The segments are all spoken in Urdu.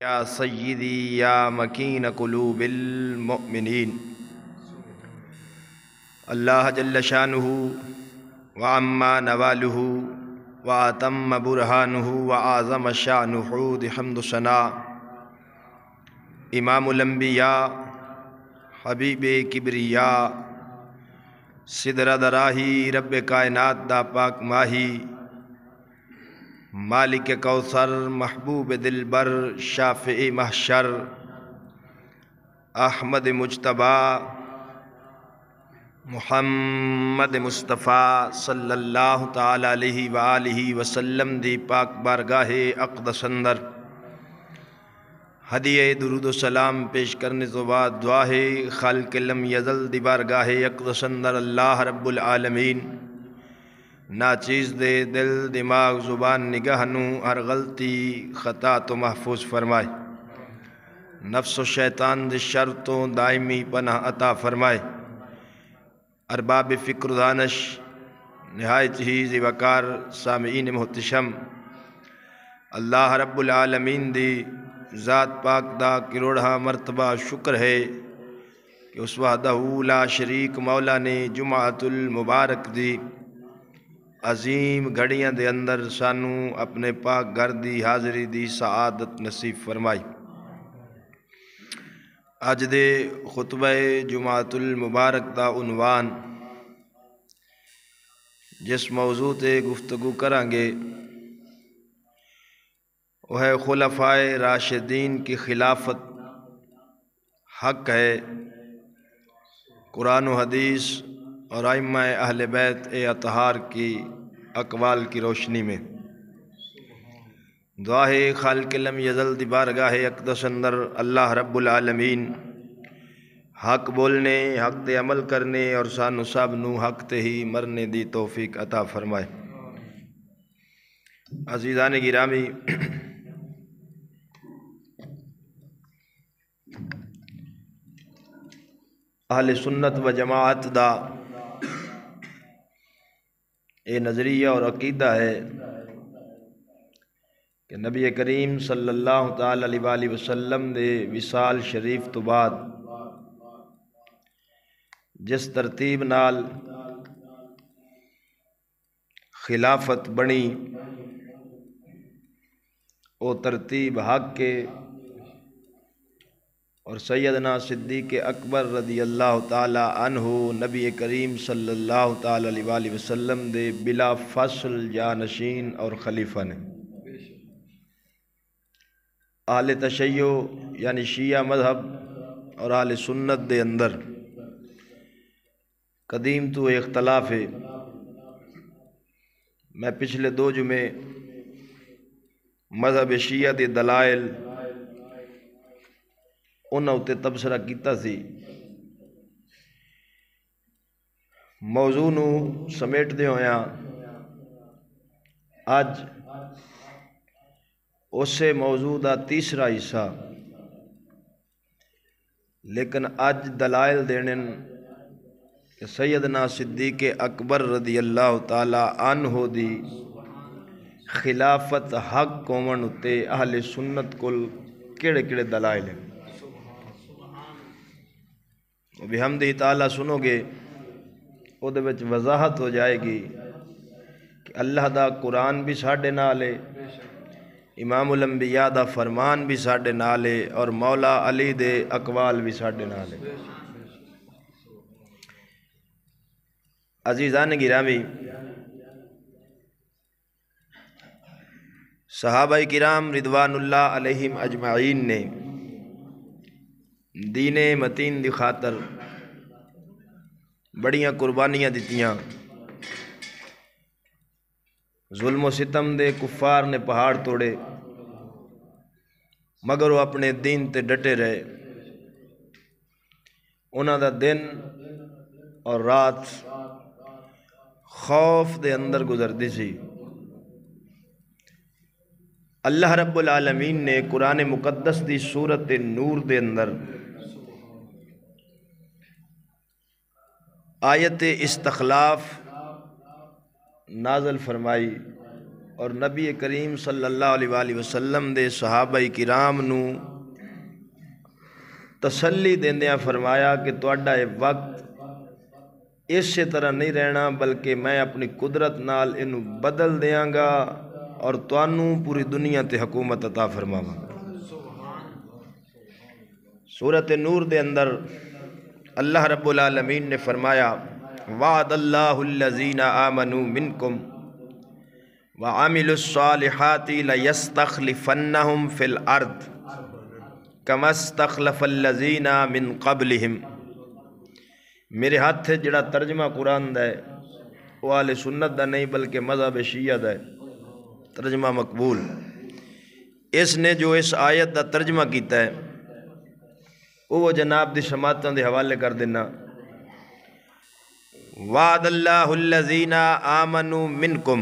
یا سیدی یا مکین قلوب المؤمنین۔ اللہ جل شانہ وعما نوالہ واتم برہانہ وعظم شانہ حمد ثنا امام الانبیاء حبیب کبریاء سدرہ دراہی رب کائنات دا پاک ماہی مالک کوثر محبوب دلبر شافع محشر احمد مجتبیٰ محمد مصطفیٰ صلی اللہ تعالی علیہ وآلہ وسلم دی پاک بارگاہ اقدس اندر ہدیہ درود و سلام پیش کرنے تو بعد دعا ہے خالق لم یزل دی بارگاہ اقدس اندر اللہ رب العالمین ناچیز دے دل دماغ زبان نگاہ نو ہر غلطی خطا تو محفوظ فرمائے، نفس و شیطان دے شر تو دائمی پناہ عطا فرمائے، ارباب فکر دانش نہایت ہی ذی وقار سامعین محتشم اللہ رب العالمین دی ذات پاک دا کروڑہ مرتبہ شکر ہے کہ اس وحدہ لا شریک مولا نے جمعۃ المبارک دی عظیم گھڑیاں دے اندر سانو اپنے پاک گھر دی حاضری دی سعادت نصیب فرمائی۔ اج دے خطبہ جمعۃ المبارک دا عنوان جس موضوع تے گفتگو کریں گے وہ ہے خلفائے راشدین کی خلافت حق ہے، قرآن و حدیث اور ائمہ اہل بیت اطہار کی اقوال کی روشنی میں۔ دعا ہے خالق لم یزل دی بارگاہ اقدس اندر اللہ رب العالمین حق بولنے، حق تے عمل کرنے اور سانو سب نو حق تے ہی مرنے دی توفیق عطا فرمائے۔ عزیزان گرامی، اہل سنت و جماعت دا اے نظریہ اور عقیدہ ہے کہ نبی کریم صلی اللہ تعالی علیہ وآلہ وسلم دے وصال شریف تو بعد جس ترتیب نال خلافت بنی او ترتیب حق کے اور سیدنا صدیق اکبر رضی اللہ تعالی عنہ نبی کریم صلی اللہ تعالی علیہ وآلہ وسلم دے بلا فصل جانشین اور خلیفہ نے۔ اہل تشیع یعنی شیعہ مذہب اور اہل سنت دے اندر قدیم تو اختلاف ہے۔ میں پچھلے 2 جمعے مذہب شیعہ دے دلائل انہاں اتے تبصرہ کیتا سی، موضوع نو سمیٹ دے ہویا اج اسے موضوع دا تیسرا حصہ، لیکن اج دلائل دینن کہ سیدنا صدیق اکبر رضی اللہ تعالی عنہ دی خلافت حق قومن اتے اہل سنت کل کیڑے کیڑے دلائل ہیں۔ بحمدہ تعالی سنو گے او دے وچ وضاحت ہو جائے گی کہ اللہ دا قرآن بھی ساڈے نال ہے، امام الانبیاء دا فرمان بھی ساڈے نال ہے اور مولا علی دے اقوال بھی ساڈے نال ہے۔ عزیزان گرامی، صحابہ کرام رضوان اللہ علیہم اجمعین نے دین متین دی خاطر بڑیاں قربانیاں دتیاں، ظلم و ستم دے کفار نے پہاڑ توڑے مگر وہ اپنے دین تے ڈٹے رہے۔ انہاں دا دن اور رات خوف دے اندر گزردی سی۔ اللہ رب العالمین نے قرآن مقدس دی سورت نور دے اندر آیت استخلاف نازل فرمائی اور نبی کریم صلی اللہ علیہ وآلہ وسلم دے صحابہ کرام نو تسلی دیندیاں فرمایا کہ تہاڈا یہ وقت اسی طرح نہیں رہنا، بلکہ میں اپنی قدرت نال انہوں بدل دیاں گا اور تانوں پوری دنیا تے حکومت عطا فرماواں گا۔ سورۃ نور دے اندر اللہ رب العالمین نے فرمایا وعد اللہ الذین آمنوا منکم وعملوا الصالحات لیستخلفنہم فی الارض کما استخلف الذین من قبلہم۔ میرے ہاتھ جڑا ترجمہ قرآن دا ہے وہ اہل سنت دا نہیں بلکہ مذہب شیعہ دا ہے، ترجمہ مقبول۔ اس نے جو اس آیت دا ترجمہ کیتا ہے وہ جناب دی سماعتاں دے حوالے کر دینا۔ وعد اللہ الذین آمنوا منکم،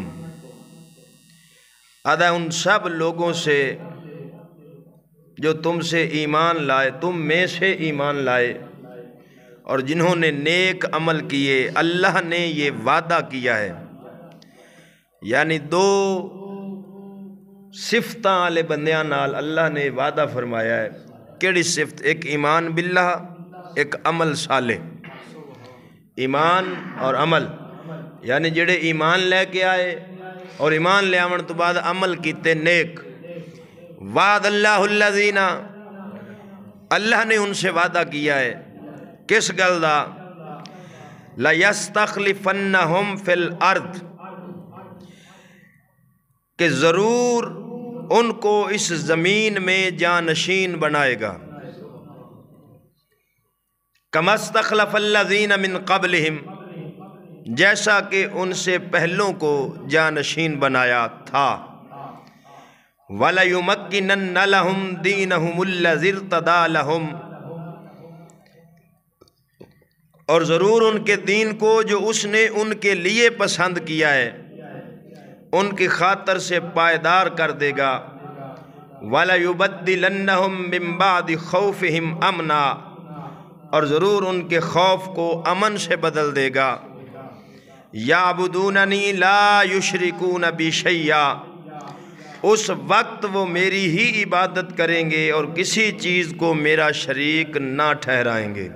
ادا ان سب لوگوں سے جو تم سے ایمان لائے، تم میں سے ایمان لائے اور جنہوں نے نیک عمل کیے، اللہ نے یہ وعدہ کیا ہے۔ یعنی دو صفتاں والے بندیاں نال اللہ نے وعدہ فرمایا ہے۔ کیڑی صفت؟ ایک ایمان باللہ، ایک عمل صالح۔ ایمان اور عمل، یعنی جڑے ایمان لے کے آئے اور ایمان لے آون تو بعد عمل کیتے نیک۔ وعد اللہ الذین، اللہ نے ان سے وعدہ کیا ہے کس گل دا؟ لَيَسْتَخْلِفَنَّهُمْ فِي الْأَرْضِ، کہ ضرور ان کو اس زمین میں جانشین بنائے گا۔ كَمَا اسْتَخْلَفَ الَّذِينَ مِن قَبْلِهِمْ، جیسا کہ ان سے پہلوں کو جانشین بنایا تھا۔ وَلَيُمَكِّنَنَّ لَهُمْ دِينَهُمُ الَّذِي ارْتَضَىٰ لَهُمْ، اور ضرور ان کے دین کو جو اس نے ان کے لیے پسند کیا ہے ان کی خاطر سے پائیدار کر دے گا۔ وَلَيُبَدِّلَنَّهُمْ مِن بَعْدِ خَوْفِهِمْ أَمْنًا، اور ضرور ان کے خوف کو امن سے بدل دے گا۔ يَعْبُدُونَنِي لَا يُشْرِكُونَ بِي شَيْئًا، اس وقت وہ میری ہی عبادت کریں گے اور کسی چیز کو میرا شریک نہ ٹھہرائیں گے۔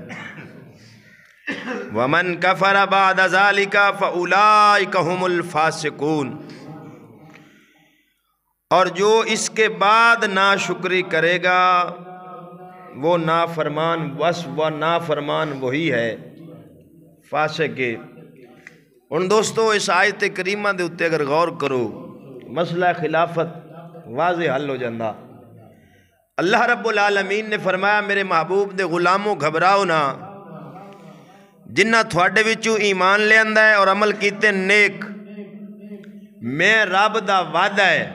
وَمَن كَفَرَ بَعْدَ ذَلِكَ فَأُولَئِكَ هُمُ الْفَاسِقُونَ، اور جو اس کے بعد ناشکری کرے گا وہ نافرمان، بس وہ نافرمان وہی ہے، فاسق ہے۔ ان دوستو اس آیت کریمہ دے اتے اگر غور کرو مسئلہ خلافت واضح حل ہو جاندہ۔ اللہ رب العالمین نے فرمایا میرے محبوب دے غلاموں گھبراؤ نہ، جنہ تھوڑے وچوں ایمان لے آندا ہے اور عمل کیتے نیک، میں رب دا وعدہ ہے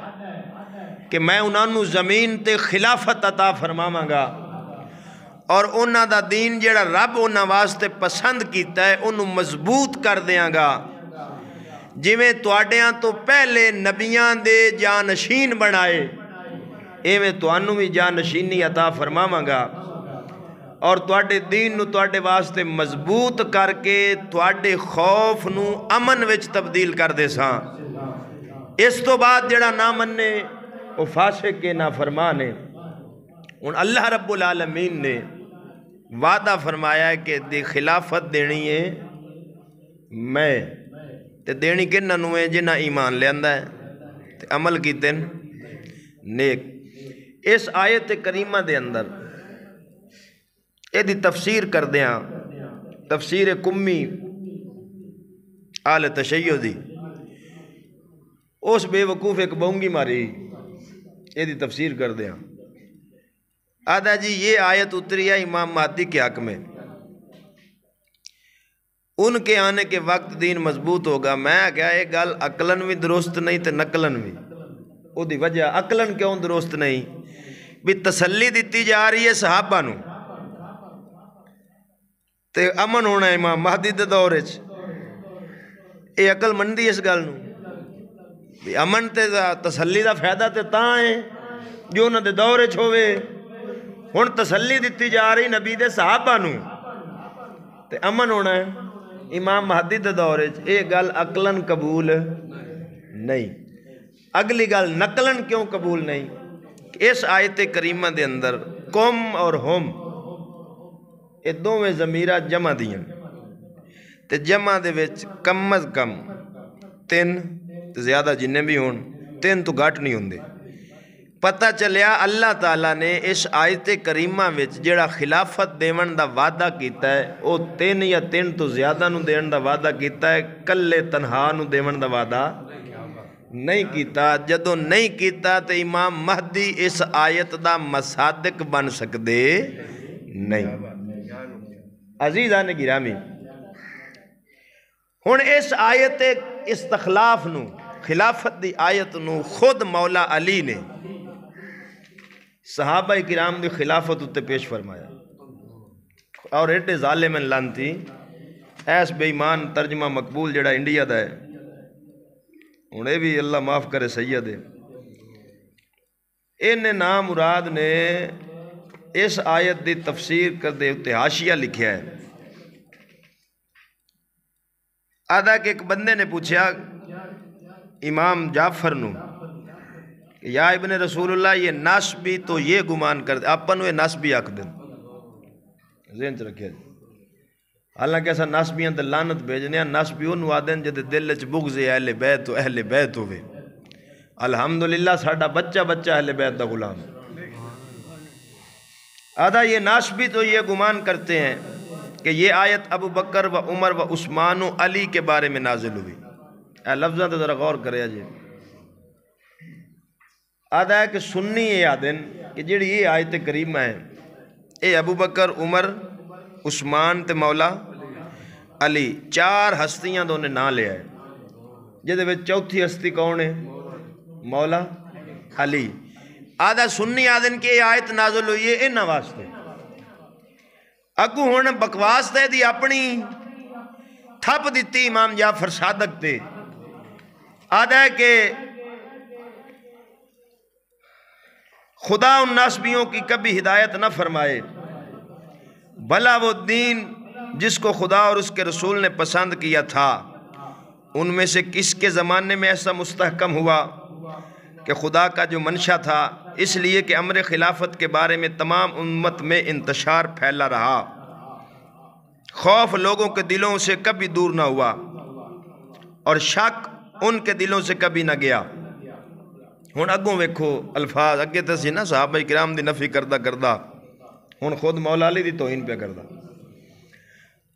کہ میں انہاں نوں زمین تے خلافت عطا فرماواں گا اور انہاں دا دین جڑا رب انہاں واسطے پسند کیتا ہے انہوں مضبوط کر دیاں گا، جویں تواڈیاں تو پہلے نبیاں دے جانشین بنائے ایویں تانوں بھی جانشینی عطا فرماواں گا، اور تواڈے دین نو تواڈے واسطے مضبوط کر کے تواڈے خوف نو امن وچ تبدیل کر دے ساں۔ اس تو بعد جڑا نہ مننے وہ فاسق کے نافرمان ہے۔ ان اللہ رب العالمین نے وعدہ فرمایا ہے کہ دی خلافت دینی ہے میں، تے دینی کنہ نو ہے جنہ ایمان لے آندا ہے تے عمل کیتے نیک۔ اس آیت کریمہ دے اندر اے دی تفسیر کر دیاں، تفسیر کمی آل تشیع دی، اس بے وقوف ایک بونگی ماری اے دی تفسیر کر دیاں۔ آدھا جی یہ آیت اتری ہے امام مہدی کے حق میں، ان کے آنے کے وقت دین مضبوط ہوگا۔ میں کہا یہ گل عقلن بھی درست نہیں تے نقلن بھی۔ او دی وجہ عقلن کیوں درست نہیں؟ بھی تسلی دیتی جا رہی ہے صحابہ نو تے امن ہونا ہے امام مہدی دے دور وچ، اے عقل مندی اس گل نو بھی امن تے تسلی دا فائدہ تے تاں ہے جو انہاں دے دور وچ ہوئے۔ ہن تسلی دیتی جا رہی نبی دے صحابہ نو تے امن ہونا ہے امام مہدی دے دور وچ، اے گل عقلن قبول نہیں۔ اگلی گل نقلن کیوں قبول نہیں؟ اس آیت کریمہ دے اندر کم اور ہم یہ دونوں ضمیرہ جمع دیاں تے جمع دے وچ کم از کم 3 تے زیادہ جننے بھی ہون 3 تو گھٹ نہیں ہوندے۔ پتہ چلیا اللہ تعالیٰ نے اس آیت کریمہ وچ جڑا خلافت دیون دا وعدہ کیتا ہے وہ 3 یا 3 تو زیادہ نو دین دا وعدہ کیتا ہے، کلے تنہا نو دیون دا وعدہ نہیں کیتا۔ جدوں نہیں کیتا تے امام مہدی اس آیت دا مصادق بن سکدے نہیں۔ عزیزان گرامی، ہن اس آیت استخلاف نو، خلافت دی آیت نو خود مولا علی نے صحابہ کرام دی خلافت اتے پیش فرمایا، اور ایڈے ظالم لانتی ایس بے ایمان ترجمہ مقبول جڑا انڈیا دا ہے، انہیں بھی اللہ معاف کرے سید ہے، انہیں نام مراد نے اس آیت دی تفسیر کر دے اتے حاشیہ لکھیا ہے۔ آدھا کہ ایک بندے نے پوچھا امام جعفر نو، یا ابن رسول اللہ یہ ناسبی تو یہ گمان کرتے، اپن وہ ناسبی آکھ دیں، ذہن چ رکھیا جی۔ حالانکہ ایسا ناسبیاں تے لعنت بھیجنے ہیں، ناسبی انہوں آدھیں جدے دل وچ بغض اہل بیت و اہل بیت ہوئے۔ الحمدللہ ساڈا بچہ بچہ اہل بیت دا غلام۔ آدھا یہ ناسبی تو یہ گمان کرتے ہیں کہ یہ آیت ابو بکر و عمر و عثمان و علی کے بارے میں نازل ہوئی۔ اے لفظاں تے ذرا غور کرے جی۔ آدھا ہے کہ سنی یہ آدھن کہ جڑی یہ آیت کریمہ ہے اے ابو بکر عمر عثمان تے مولا علی 4 ہستیاں تو انہیں نہ لیا ہے، جدے وچ چوتھی ہستی کون ہے؟ مولا علی۔ آدھا سنی آدھن کہ یہ آیت نازل ہوئی ہے انہاں واسطے، اگو ہون بکواس تے دی اپنی تھپ دیتی امام جعفر صادق تے۔ آدھا ہے کہ خدا ان ناسبیوں کی کبھی ہدایت نہ فرمائے، بھلا وہ دین جس کو خدا اور اس کے رسول نے پسند کیا تھا ان میں سے کس کے زمانے میں ایسا مستحکم ہوا کہ خدا کا جو منشا تھا اس لیے کہ امر خلافت کے بارے میں تمام امت میں انتشار پھیلا رہا، خوف لوگوں کے دلوں سے کبھی دور نہ ہوا اور شک ان کے دلوں سے کبھی نہ گیا۔ ہن اگوں ویکھو الفاظ اگے تے سی نا صحابہ کرام دی نفی کردہ کردہ، ہن خود مولا علی دی توہین پہ کردہ۔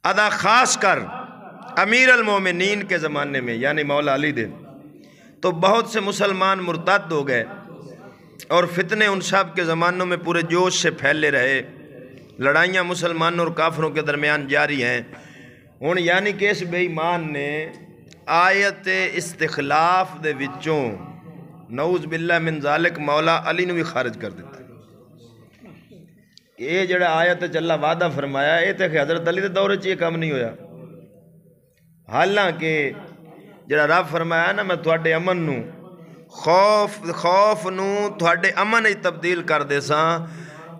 ادا خاص کر امیر المومنین کے زمانے میں یعنی مولا علی دے تو بہت سے مسلمان مرتد ہو گئے اور فتنے ان سب کے زمانوں میں پورے جوش سے پھیلے رہے، لڑائیاں مسلمانوں اور کافروں کے درمیان جاری ہیں۔ ہن یعنی کہ اس بے ایمان نے آیت استخلاف دے وچوں نعوذ باللہ من ذالک مولا علی نے بھی خارج کر دیتا۔ یہ جڑا آیت چلا وعدہ فرمایا یہ تے حضرت علی دے دور وچ یہ کام نہیں ہویا، حالانکہ جڑا رب فرمایا نا میں تواڈے امن نو خوف نو تواڈے امن وچ تبدیل کر دے ساں،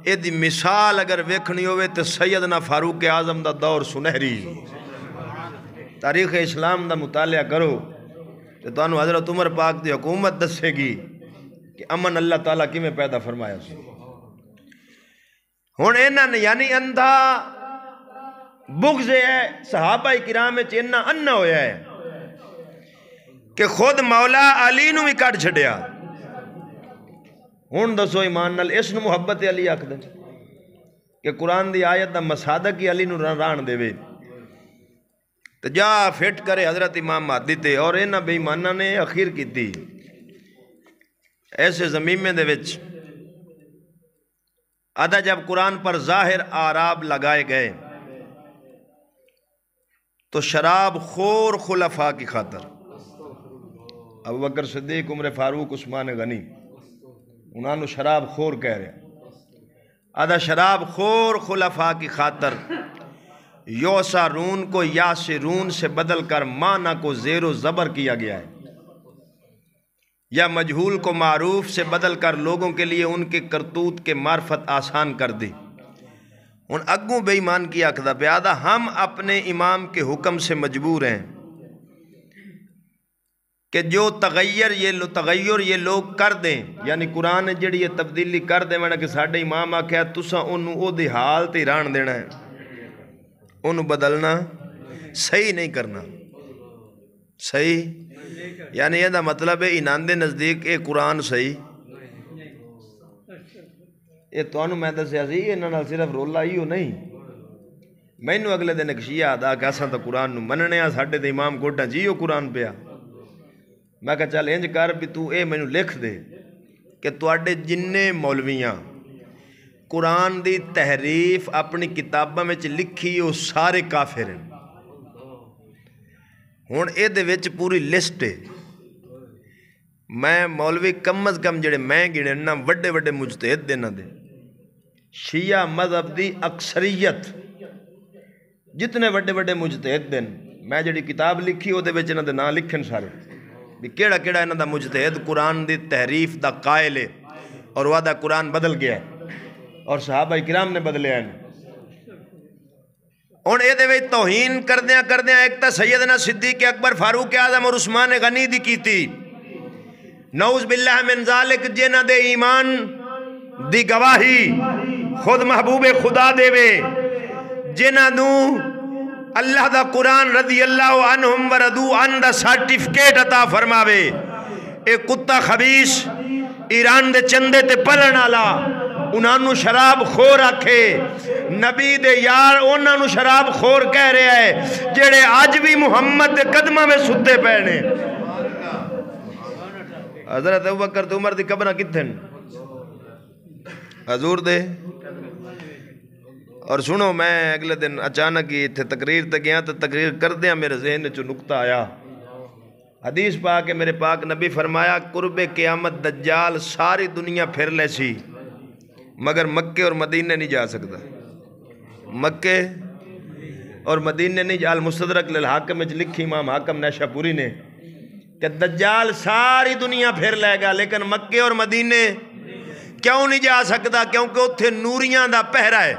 اے دی مثال اگر ویکھنی ہوئے تے سیدنا فاروق اعظم دا دور سنہری، تاریخ اسلام دا مطالعہ کرو تو تانوں حضرت عمر پاک دی حکومت دسے گی کہ امن اللہ تعالیٰ کیویں پیدا فرمایا سی۔ ہن انہاں نے یعنی اندھا بغض ہے صحابہ کرام وچ انہاں انا ہویا ہے کہ خود مولا علی نو بھی کٹ چھڈیا۔ ہن دسو ایمان نال اس نو محبت علی آکھ دے کہ قرآن دی آیت دا مصادق ہی علی نو ران دے وے تو جا فٹ کرے حضرت امام مہدی تے، اور انہاں بے ایماناں نے اخیر کیتی ایسے زمینے دے وچ۔ آدھا جب قرآن پر ظاہر آراب لگائے گئے تو شراب خور خلفاء کی خاطر ابو بکر صدیق عمر فاروق عثمان غنی انہاں نو شراب خور کہہ رہے ہیں۔ آدھا شراب خور خلفاء کی خاطر یوسارون کو یاسرون سے بدل کر معنی کو زیر و زبر کیا گیا ہے، یا مجہول کو معروف سے بدل کر لوگوں کے لیے ان کے کرتوت کے معرفت آسان کر دی۔ ان اگوں بے ایمان کی آکھدا بیادہ ہم اپنے امام کے حکم سے مجبور ہیں، کہ جو تغیر یہ لوگ کر دیں، یعنی قرآن جڑی یہ تبدیلی کر دیں کہ ساڈے امام آکھیا تساں انہوں او دی حال تے ران دینا ہے، انہوں بدلنا صحیح نہیں کرنا، صحیح یعنی یہ دا مطلب ہے انہاں دے نزدیک اے قرآن صحیح، یہ توانوں میں دسیا سی انہاں نال صرف رولا ہی ہو نہیں، مینوں اگلے دن ایک شیعہ آدا کہ اساں تا قرآن نو مننے آ، ساڈے تے امام کوٹا جی او قرآن پیا، میں کہا چل انج کر بھی تو اے مینوں لکھ دے کہ تواڈے جننے مولویاں قرآن دی تحریف اپنی کتاباں وچ لکھی وہ سارے کافر ہیں، ہن اے دے وچ پوری لسٹ ہے، میں مولوی کم از کم جڑے میں گنے نا وڈے وڈے مجتہد دینا دے شیعہ مذہب دی اکثریت جتنے وڈے وڈے مجتہد دن میں جڑی کتاب لکھی وہ دے وچ انہاں دے نام لکھن سارے بھی کیڑا کیڑا انہاں دا مجتہد قرآن دی تحریف دا قائل ہے اور وعدہ قرآن بدل گیا ہے اور صحابہ کرام نے بدلے ہیں۔ ہن اے دے وچ توہین کردیاں ایک تا سیدنا صدیق اکبر فاروق اعظم اور عثمان غنی دی کیتی، نعوذ باللہ من ذالک جنہ دے ایمان دی گواہی خود محبوب خدا دے وے، جنہ دو اللہ دا قرآن رضی اللہ عنہم وردو عن دا سرٹیفکیٹ عطا فرماوے، اے کتا خبیث ایران دے چندے تے پلن آلا انہاں نو شراب خور آکھے، نبی دے یار انہاں نو شراب خور کہہ رہے ہیں جڑے آج بھی محمد دے قدمہ میں ستے پہنے۔ حضرت ابوبکر تے عمر دی قبرہ کتھن حضور دے۔ اور سنو میں اگلے دن اچانک ہی تھے تقریر تے گیا تو تقریر کر دیا میرے ذہن چو نکتہ آیا، حدیث پاک میرے پاک نبی فرمایا قرب قیامت دجال ساری دنیا پھر لے سی مگر مکے اور مدینے نہیں جا سکتا، مکے اور مدینے نہیں جا، المستدرک للحاکم وچ لکھی امام حاکم نیشاپوری نے کہ دجال ساری دنیا پھر لے گا لیکن مکے اور مدینے کیوں نہیں جا سکتا؟ کیونکہ اتھے نوریاں دا پہرا ہے،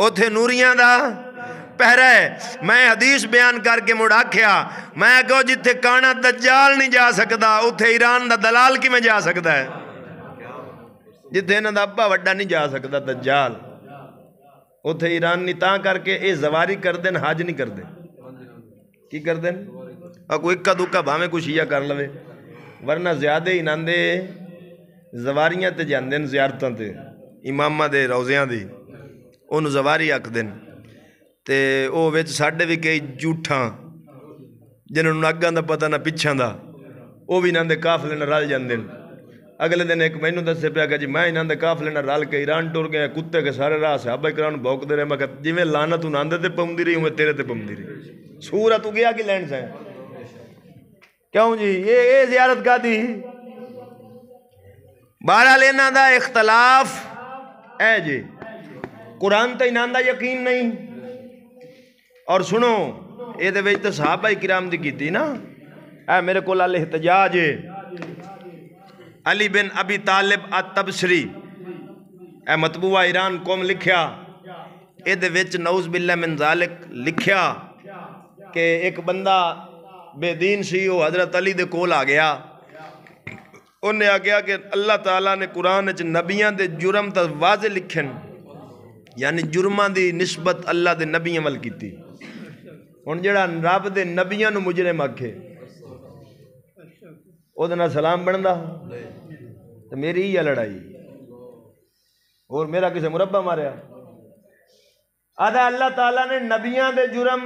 اتھے نوریاں دا پہرا ہے۔ میں حدیث بیان کر کے مڑ آکھیا میں کہو جتھے کانا دجال نہیں جا سکتا اتھے ایران دا دلال کی میں جا سکتا ہے، جتھے انہاں دا ابا وڈا نہیں جا سکتا دجال اتھے ایران نہیں، تاں کر کے اے زواری کر دیں حج نہیں کر دیں، کی کر دیں اور کوئی اکا دکا بھامیں کچھ شیعہ کر لوے، ورنہ زیادہ ہی ناندے زواریاں تے جاندیں زیارتاں تے امامہ دے روزیاں دی انہوں زواری آکھ دیں تے او ویچ ساڑھے بھی کئی جھوٹاں جنہوں نے اگاں دا پتہ نہ پچھاں دا او بھی ناندے کافلے نہ رال جاندیں۔ اگلے دن ایک مہینوں دس سے پیا کہ جی میں ناندے کافلے نہ رال کے ایران ٹور گئے کتے کے سارے راہ صحابہ کرام بھوک دے رہے، میں کہتا جی میں لانا تو ناندے تے پمدی رہی ہوں میں تیرے تے پمدی رہی، سورہ تو گیا کی لینڈ سے کیوں جی یہ زیارت کا دی بارہ لینا دا اختلاف اے جی قرآن تے انہاں دا یقین نہیں۔ اور سنو اے دے وچ تے صحابہ کرام دی کیتی نا، اے میرے کول الاحتجاج علی بن ابی طالب التبصری اے مطبوعہ ایران قوم لکھیا، اے دے وچ نعوذ باللہ من ذالک لکھیا کہ ایک بندہ بے دین سی وہ حضرت علی دے کول آ گیا، انہیں آ گیا کہ اللہ تعالیٰ نے قرآن وچ نبیاں دے جرم تا واضح لکھن، یعنی جرماں دی نسبت اللہ دے نبیاں ول کیتی، ہن جڑا رب دے نبیاں نو مجرم آکھے او دے نال سلام بندا تے میری ہی لڑائی اور میرا کسے مربع ماریا۔ آدھا اللہ تعالیٰ نے نبیاں دے جرم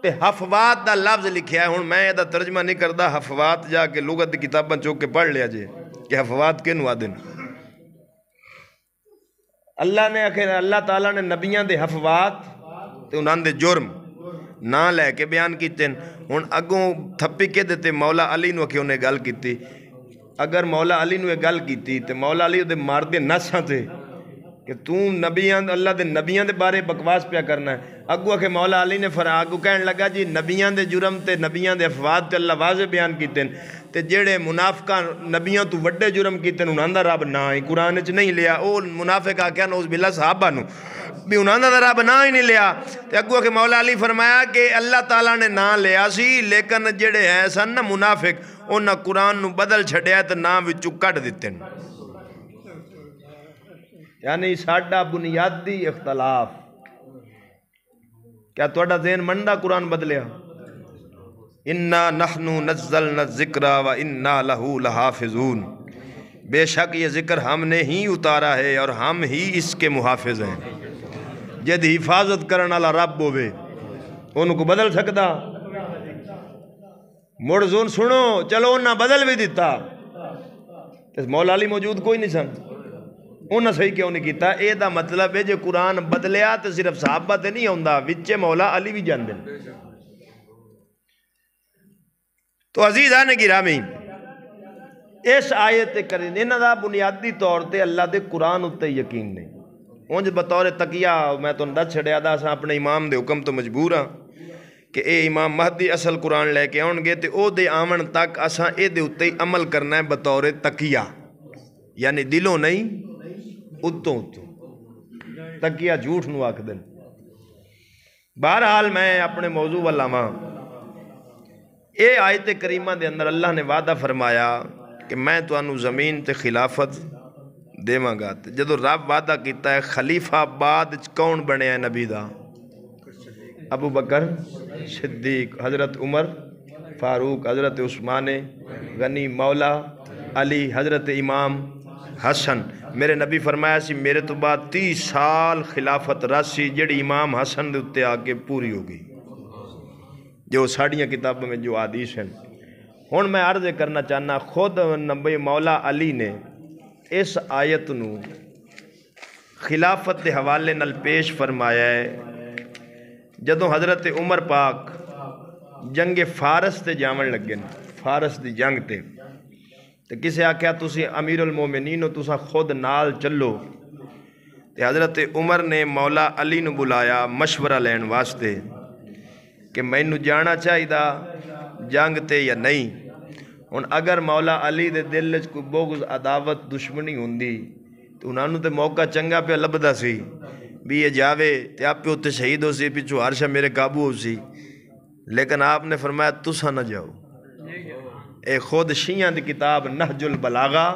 تے حفوات دا لفظ لکھیا ہے، ہن میں یہ دا ترجمہ نہیں کردا، حفوات جا کے لغت دی کتاباں چوک کے پڑھ لیا جے کہ حفوات کینو آدن۔ اللہ نے آخر اللہ تعالیٰ نے نبیاں دے حفوات تے انہاں دے جرم نہ لے کے بیان کیتے ہیں۔ ہن اگوں تھپی کے دیتے مولا علی نو کہ انہیں گل کیتی، اگر مولا علی نو یہ گل کیتی تے مولا علی دے مار دے نساں تے کہ نبیاں اللہ دے نبیاں دے بارے بکواس پیا کرنا ہے. اگو کہ مولا علی نے اگو کہن لگا جی نبیاں دے جرم تے نبیاں دے افواد تے اللہ واضح بیان کیتے ہیں تے جڑے منافقاں نبیاں تو وڈے جرم کیتے ہیں انہاں دا رب نہ ہی قرآن وچ نہیں لیا. او منافق آ کیا نوز باللہ صحابہ نو بھی انہاں دا رب نہ ہی نہیں لیا. تے اگو کہ مولا علی فرمایا کہ اللہ تعالیٰ نے نہ لیا سی لیکن جڑے ہیں سن نا منافق انہاں قرآن نو بدل چھڈیا تے نام وچوں کڈ دتے ہیں. یعنی ساڈا بنیادی اختلاف کیا تہاڈا ذہن مندا قرآن بدلیا؟ انا نحن نزلنا الذکر و انا لہ لحافظون. بے شک یہ ذکر ہم نے ہی اتارا ہے اور ہم ہی اس کے محافظ ہیں. جد حفاظت کرن والا رب ہوے ان کو بدل سکتا؟ مڑ زون سنو چلو انہاں بدل بھی دیتا تے مولا علی موجود کوئی نہیں سن. انہاں صحیح کیوں نہیں کیتا؟ اے دا مطلب ہے جے قرآن بدلیا تے صرف صحابہ تے نہیں ہوندا وچے مولا علی بھی جاندے. تو عزیزان گرامی اس آیت کریں انہاں دا بنیادی طور تے اللہ دے قرآن اتے یقین نہیں. اونج بطور تقیہ میں تو دس چھڑیا دا اساں اپنے امام دے حکم تو مجبور ہاں کہ اے امام مہدی اصل قرآن لے کے آن گے تے او دے آمن تک اساں اے دے اتے عمل کرنا ہے بطور تقیہ، یعنی دلوں نہیں اتوں تقیہ جھوٹ نو آکھ دن. بہرحال میں اپنے موضوع والا اے آیت کریمہ دے اندر اللہ نے وعدہ فرمایا کہ میں تانوں زمین تے خلافت دیواں گا. جدو رب وعدہ کیتا ہے خلیفہ بعد کون بنیا ہے نبی دا؟ ابو بکر صدیق، حضرت عمر فاروق، حضرت عثمان غنی، مولا علی، حضرت امام حسن. میرے نبی فرمایا سی میرے تو بعد 30 سال خلافت راسی جڑی امام حسن دے اتے آگے پوری ہو گئی جو ساڑیاں کتابوں میں جو حدیث ہیں. ہن میں عرض کرنا چاہنا خود نبی مولا علی نے اس آیت نو خلافت دے حوالے نال پیش فرمایا ہے جدوں حضرت عمر پاک جنگ فارس تے جاون لگے، فارس دی جنگ تے کسے آکھیا تسی امیر المومنین ہو تساں خود نال چلو. تے حضرت عمر نے مولا علی نو بلایا مشورہ لین واسطے کہ مینوں جانا چاہیدا جنگ تے یا نہیں. ہن اگر مولا علی دے دل وچ کوئی بغض عداوت دشمنی ہوندی تو انہاں نوں تے موقع چنگا پہ لبدا سی بھی یہ جاوے تے آپ پہ اتنے شہید ہو سی پچھو ہر شے میرے قابو ہو سی. لیکن آپ نے فرمایا تساں نہ جاؤ. اے خود شیعہ دی کتاب نہج البلاغہ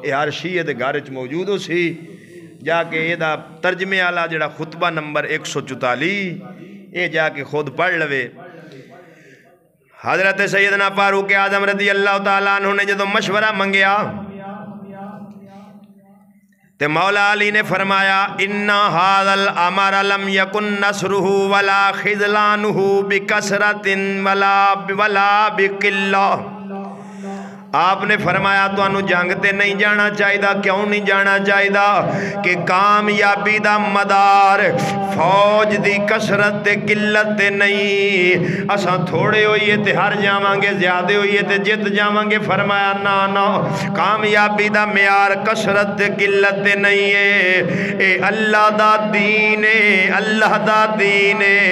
اے ہر شیعہ دے گھر وچ موجود ہو سی. جا کے اے دا ترجمے والا جڑا خطبہ نمبر 144 اے جا کے خود پڑھ لوے. حضرت سیدنا فاروق اعظم رضی اللہ تعالیٰ عنہ نے جدو مشورہ منگیا تے مولا علی نے فرمایا اِنَّ هَذَا الْأَمْرَ لَمْ يَكُنْ نَصْرُهُ وَلَا خِذْلَانُهُ بِكَثْرَةٍ وَلَا بِقِلَّةٍ. آپ نے فرمایا تو انہوں جنگ تے نہیں جانا چاہیدہ. کیوں نہیں جانا چاہیدہ؟ کہ کامیابی دا مدار فوج دی کثرت تے قلت تے نہیں. اساں تھوڑے ہوئیے تے ہر جاواں گے، زیادہ ہوئیے تے جت جاواں گے. فرمایا نا کامیابی دا معیار کثرت تے قلت تے نہیں ہے. اے اللہ دا دین ہے، اللہ دا دین ہے.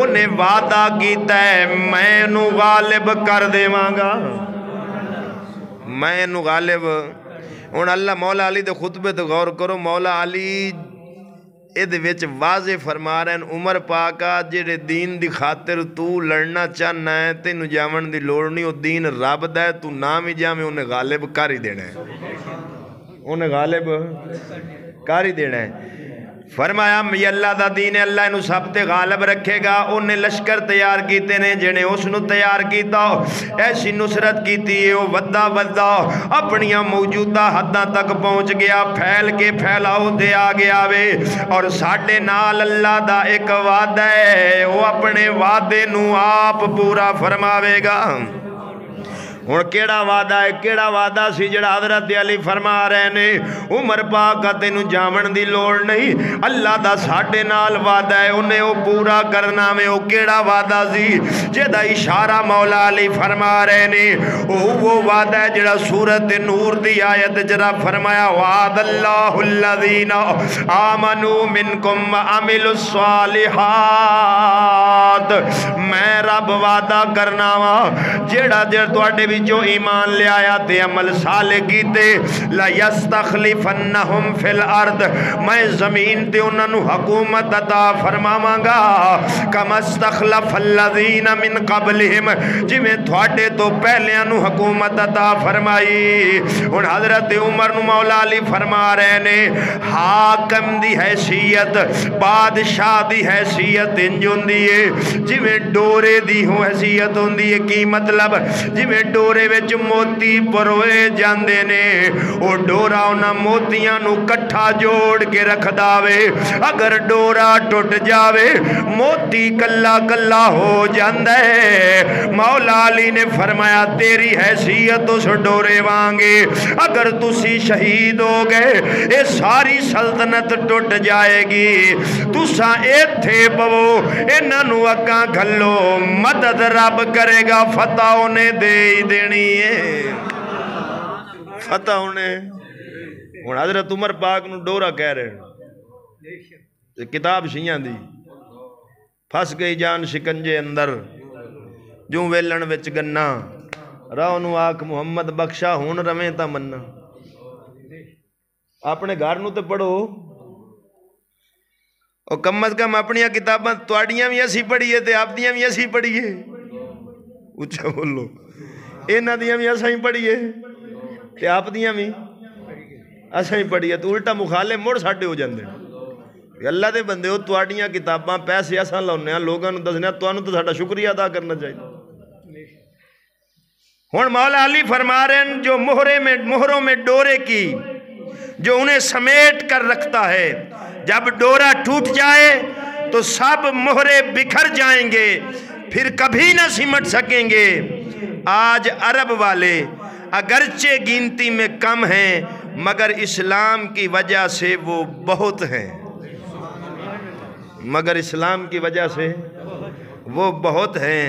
انہیں وعدہ کیتا ہے میں نو غالب کر دیواں گا، میں نو غالب. ہن اللہ مولا علی دے خطبے تے غور کرو. مولا علی ادھ وچ واضح فرما رہے ہیں عمر پاکا جڑے دین دی خاطر تو لڑنا چاہنا ہے تینوں جاون دی لوڑ نہیں. او دین رب دا ہے، تو نام ہی جاویں انہیں غالب کر ہی دینا ہے، انہیں غالب کر ہی دینا ہے. فرمایا یہ اللہ دا دین ہے، اللہ انہوں سب تے غالب رکھے گا. انہیں لشکر تیار کیتے نے جنہیں اس نو تیار کیتا ایسی نصرت کیتی ہے وہ ودا ودا اپنیاں موجودہ حداں تک پہنچ گیا، پھیل کے پھیلاؤ دے آگے آوے. اور ساڑھے نال اللہ دا ایک وعدہ ہے، وہ اپنے وعدے نو آپ پورا فرماوے گا. ہن کیڑا وعدہ ہے، کیڑا وعدہ سی جڑا حضرت علی فرما رہے نے عمر پاک تینوں جاون دی لوڑ نہیں، اللہ دا ساڈے نال وعدہ ہے، انہیں وہ پورا کرنا میں۔ وہ کیڑا وعدہ سی جدا اشارہ مولا علی فرما رہے نے، وہ وعدہ ہے جڑا سورۃ نور دی آیت جڑا فرمایا وعد اللہ الذین آمنوا منکم وعملوا الصالحات، میں رب وعدہ کرنا وا جڑا تواڈے وچوں ایمان لے آیا تے عمل صالح کیتے لَيَسْتَخْلِفَنَّهُمْ فِي الْأَرْضِ، میں زمین تے انہاں نو حکومت عطا فرماواں گا کما استخلف الذین من قبلہم، جویں تواڈے تو پہلیاں نو حکومت عطا فرمائی۔ ہن حضرت عمر نو مولا علی فرما رہے نے حاکم دی حیثیت، بادشاہ دی حیثیت انج ہوندی ہے جویں ڈورے دی حیثیت ہوندی ہے۔ کی مطلب جویں ڈورے وچ موتی پروئے جاندے نے، او ڈورا انہاں موتیاں نو کٹھا جوڑ کے رکھ داوے، اگر ڈورا ٹوٹ جاوے موتی کلا کلا ہو جاندے۔ مولا علی نے فرمایا تیری حیثیت اس ڈورے وانگے، اگر تسی شہید ہو گئے اے ساری سلطنت ٹوٹ جائے گی، تساں ایتھے پو انہاں نو اگاں گھلو، مدد رب کرے گا، فتح انہیں دے ہی دینی ہے، فتح انہیں۔ ہن حضرت عمر پاک نو ڈورا کہہ رہے ہیں، کتاب شیعہ دی پھس گئی جان شکنجے اندر، جو ویلن وچ گنا راہ نو آکھ محمد بخشا ہون رویں تا مننا۔ اپنے گھر نو تے پڑھو، اور کم از کم اپنی کتاباں تواڈیاں بھی اسی پڑھیے تے آپ دیاں بھی اسی پڑھیے، اچھا بولو، انہاں دیاں بھی اساں ہی پڑھیے تے آپ دیاں بھی اساں ہی پڑھیے، تو الٹا مخالف مڑ ساڈے ہو جاندے۔ اللہ دے بندے ہو، تواڈیاں کتاباں پیسے اساں لاؤنے ہاں، لوگاں نوں دسنے ہاں، تانوں تو ساڈا شکریہ ادا کرنا چاہیے۔ ہن مولا علی فرما رہے ہیں جو مہروں میں ڈورے کی، جو انہیں سمیٹ کر رکھتا ہے، جب ڈورا ٹوٹ جائے تو سب مہرے بکھر جائیں گے، پھر کبھی نہ سمٹ سکیں گے۔ آج عرب والے اگرچہ گنتی میں کم ہیں مگر اسلام کی وجہ سے وہ بہت ہیں، مگر اسلام کی وجہ سے وہ بہت ہیں،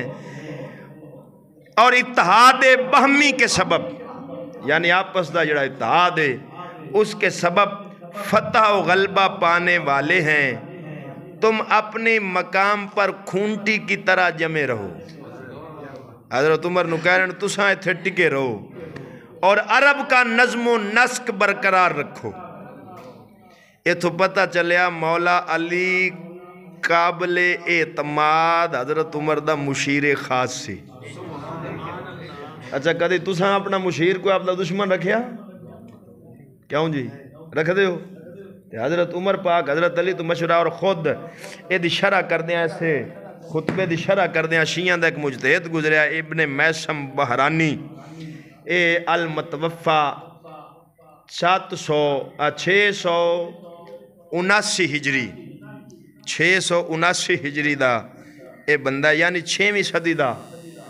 اور اتحاد باہمی کے سبب، یعنی آپس دا جڑا اتحاد ہے اس کے سبب فتح و غلبہ پانے والے ہیں۔ تم اپنے مقام پر کھونٹی کی طرح جمے رہو، حضرت عمر نو کہہ رہے ہیں تساں ایتھے ٹکے رہو اور عرب کا نظم و نسق برقرار رکھو۔ یہ تو پتہ چلیا مولا علی قابل اعتماد حضرت عمر دا مشیر خاص سی۔ اچھا کدی تساں اپنا مشیر کو اپنا دشمن رکھیا؟ کیوں جی رکھ دے ہو؟ حضرت عمر پاک حضرت علی تو مشورہ، اور خود اے دی شرح کر دیا، ایسے خطبے دی شرح کر دیا، شیعہ دا ایک مجتہد گزریا ابن میسم بحرانی، اے المتوفہ 679 ہجری 679 ہجری دا اے بندہ، یعنی 6ویں صدی دا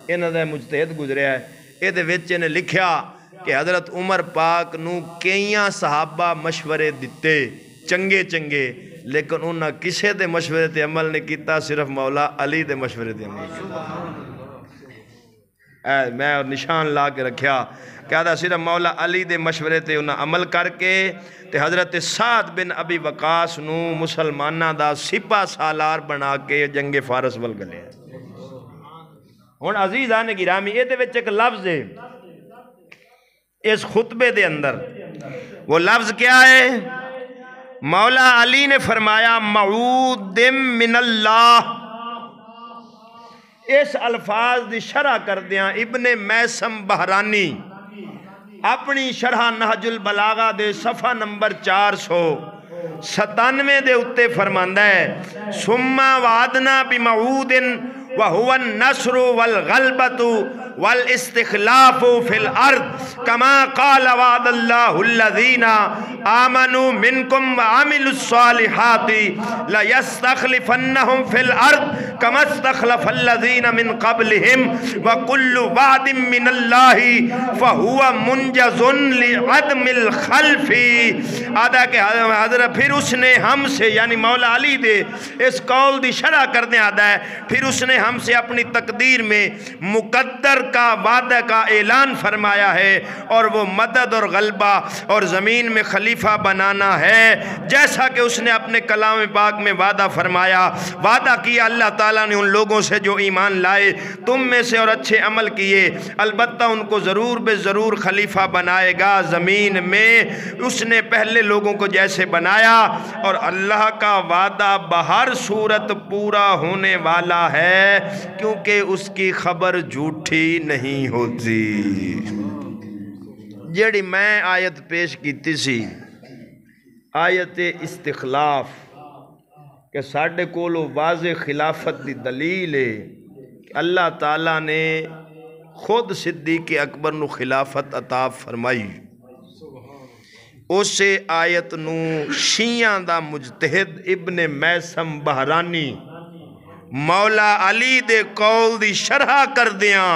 انہاں دا مجتہد گزریا ہے۔ اے دے وچ نے لکھیا کہ حضرت عمر پاک نو کئیاں صحابہ مشورے دیتے چنگے چنگے، لیکن انہاں کسے دے مشورے تے عمل نہیں کیتا، صرف مولا علی دے مشورے تے عمل کیتا۔ میں نشان لا کے رکھیا کہ صرف مولا علی دے مشورے تے انہاں عمل کر کے تے حضرت سعد بن ابی وقاص نو مسلمانہ دا سپہ سالار بنا کے جنگ فارس ول گلے۔ ہن عزیزان گرامی اے دے وچ ایک لفظ ہے اس خطبے دے اندر، وہ لفظ کیا ہے؟ مولا علی نے فرمایا موعود من اللہ۔ اس الفاظ دی شرح کر دیا ابن میسم بحرانی اپنی شرح نہج البلاغہ دے صفحہ نمبر 497 دے اتے فرماندہ ہے ثم وعدنا بموعود وهو النصر والغلبة والاستخلاف فی الارض کما قال وعد اللہ الذین آمنوا منکم وعملوا الصالحات لیستخلفنہم فی الارض کما استخلف الذین من قبلہم وکل وعد من اللہ فہو منجز لعدم الخلف. آدھا کہ حضرت پھر اس نے ہم سے یعنی مولا علی دے اس قول دی شرح کرنے آدھا ہے پھر اس نے ہم سے اپنی تقدیر میں مقدر کا وعدہ کا اعلان فرمایا ہے اور وہ مدد اور غلبہ اور زمین میں خلیفہ بنانا ہے جیسا کہ اس نے اپنے کلام پاک میں وعدہ فرمایا. وعدہ کیا اللہ تعالیٰ نے ان لوگوں سے جو ایمان لائے تم میں سے اور اچھے عمل کیے البتہ ان کو ضرور بے ضرور خلیفہ بنائے گا زمین میں اس نے پہلے لوگوں کو جیسے بنایا اور اللہ کا وعدہ بہر صورت پورا ہونے والا ہے کیونکہ اس کی خبر جھوٹی نہیں ہوتی. جیڑی میں آیت پیش کیتی سی آیت استخلاف کہ ساڑھے کولو واضح خلافت دی دلیل ہے کہ اللہ تعالیٰ نے خود صدیق اکبر نو خلافت عطا فرمائی. اسے آیت نو شیعہ دا مجتہد ابن میسم بحرانی مولا علی دے قول دی شرح کر دیاں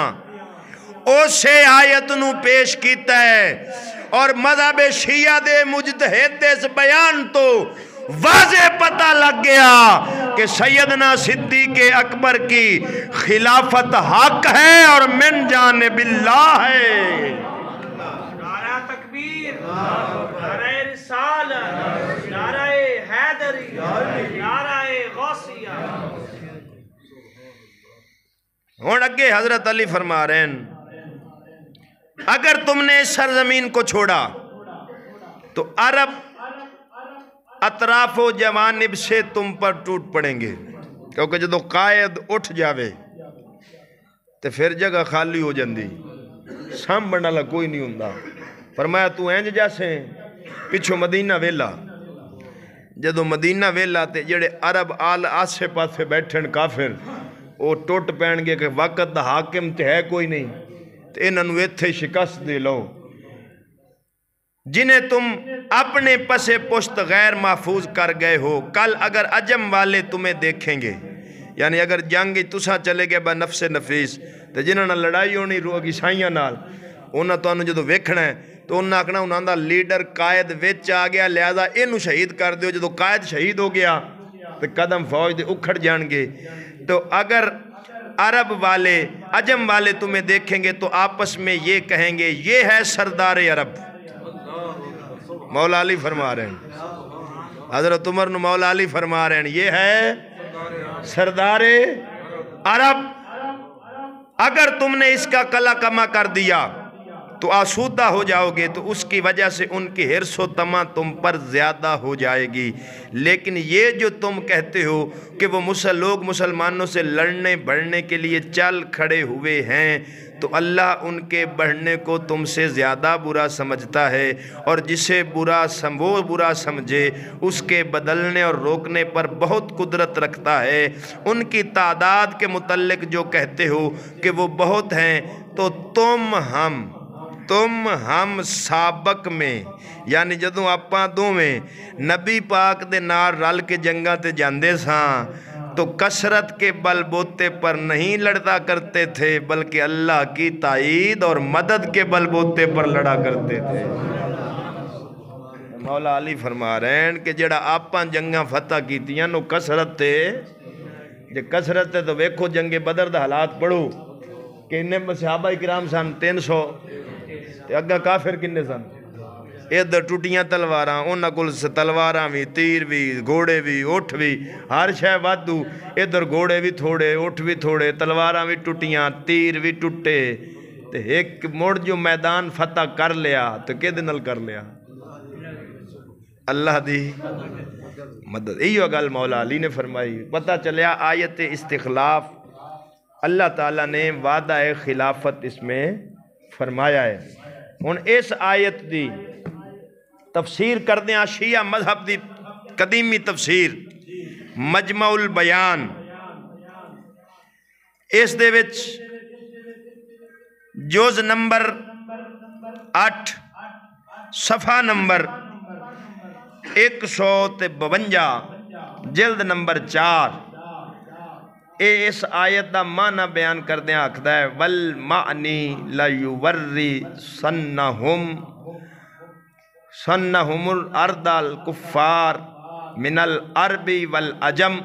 اسے آیت نو پیش کیتا ہے اور مذہب شیعہ دے مجتہد دے اس بیان تو واضح پتہ لگ گیا کہ سیدنا صدیق اکبر کی خلافت حق ہے اور من جانب اللہ ہے. نعرہ تکبیر، نعرہ رسالت، نعرہ حیدری، نعرہ غوثیہ. ہون اگے حضرت علی فرما رہے ہیں اگر تم نے اس سرزمین کو چھوڑا تو عرب اطراف و جوانب سے تم پر ٹوٹ پڑیں گے کیونکہ جدو قائد اٹھ جاوے تو پھر جگہ خالی ہو جاندی سامبڑنا لگا کوئی نہیں ہوندہ. فرمایا تو اینج جیسے پچھو مدینہ ویلا جدو مدینہ ویلا تے جڑے عرب آل آسے پاسے بیٹھن کافر وہ ٹوٹ پین گے کہ وقت دا حاکم تے ہے کوئی نہیں تے انہوں ایتھے شکست دے لو جنہیں تم اپنے پسے پشت غیر محفوظ کر گئے ہو کل اگر عجم والے تمہیں دیکھیں گے یعنی اگر جنگی تسا چلے گئے با نفس نفیس تو جنہوں نے لڑائی ہونی روح کی سائیاں نال انہوں تو انہوں جدو ویکھنا ہے تو انہوں نے آکھنا انہوں دا لیڈر قائد ویچ آ گیا لہذا انہوں شہید کر دیو جدو قائد شہید ہو گیا تو قدم فوج دے اکھڑ جان گے. تو اگر عرب والے عجم والے تمہیں دیکھیں گے تو آپس میں یہ کہیں گے یہ ہے سردار عرب. مولا علی فرما رہے ہیں حضرت عمر نے مولا علی فرما رہے ہیں یہ ہے سردار عرب. اگر تم نے اس کا قلع کما کر دیا تو آسودہ ہو جاؤ گے تو اس کی وجہ سے ان کی حرص و طمع تم پر زیادہ ہو جائے گی. لیکن یہ جو تم کہتے ہو کہ وہ لوگ مسلمانوں سے لڑنے بڑھنے کے لیے چل کھڑے ہوئے ہیں تو اللہ ان کے بڑھنے کو تم سے زیادہ برا سمجھتا ہے اور جسے وہ برا سمجھے اس کے بدلنے اور روکنے پر بہت قدرت رکھتا ہے. ان کی تعداد کے متعلق جو کہتے ہو کہ وہ بہت ہیں تو تم ہم سابق میں یعنی جدوں آپاں دوویں نبی پاک دے نال رل کے جنگاں تے جاندے ساں تو کثرت کے بل بوتے پر نہیں لڑتا کرتے تھے بلکہ اللہ کی تائید اور مدد کے بل بوتے پر لڑا کرتے تھے. مولا علی فرما رہے ہیں کہ جڑا آپاں جنگاں فتح کیتیاں نو کثرت تے جے کثرت تے تو ویکھو جنگ بدر دا حالات پڑھو کہ انہیں صحابہ کرام سن 300 تے اگا کافر کنے سن ادھر ٹوٹیاں تلواراں انہاں کول تلواراں بھی تیر بھی گھوڑے بھی اٹھ بھی ہر شے وادو ادھر گھوڑے بھی تھوڑے اٹھ بھی تھوڑے تلواراں بھی ٹوٹیاں تیر بھی ٹوٹے تے ایک مڑ جو میدان فتح کر لیا تو کدے نال کر لیا اللہ دی مدد. ایو گل مولا علی نے فرمائی. پتہ چلیا آیت استخلاف اللہ تعالیٰ نے وعدہ خلافت اس میں فرمایا ہے. ہن اس آیت دی تفسیر کر دیا شیعہ مذہب دی قدیمی تفسیر مجمع البیان اس دے وچ جز نمبر 8 صفحہ نمبر 152 جلد نمبر 4 اس آیت دا معنی بیان کردے آکھدا ہے والمعنی لیوری سنہم الارض الکفار من العرب والعجم